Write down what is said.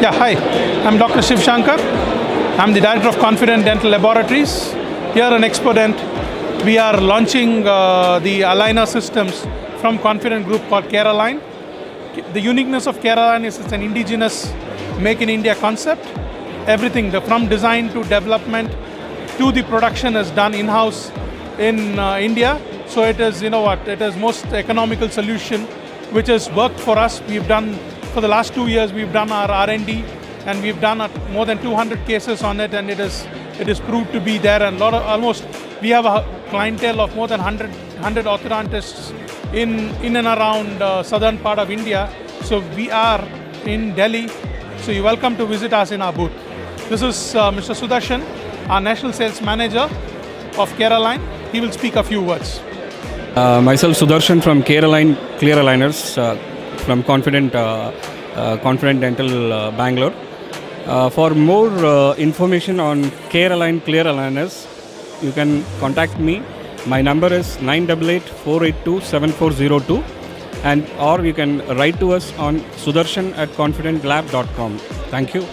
Yeah, hi. I'm Dr. Shiv Shankar. I'm the Director of Confident Dental Laboratories. Here in EXPODENT, we are launching the aligner systems from Confident Group called Carealign. The uniqueness of Carealign is it's an indigenous Make in India concept. Everything from design to development to the production is done in-house in India. So it is, it is most economical solution which has worked for us. We've done, for the last 2 years, we've done our R&D and we've done more than 200 cases on it, and it is proved to be there. And we have a clientele of more than 100 orthodontists in and around southern part of India. So we are in Delhi. So you're welcome to visit us in our booth. This is Mr. Sudarshan, our National Sales Manager of Carealign. He will speak a few words. Myself Sudarshan from Carealign Clear Aligners from Confident Dental Bangalore. For more information on Carealign Clear Aligners, you can contact me. My number is 988-482-7402, or you can write to us on sudarshan@confidentlab.com. Thank you.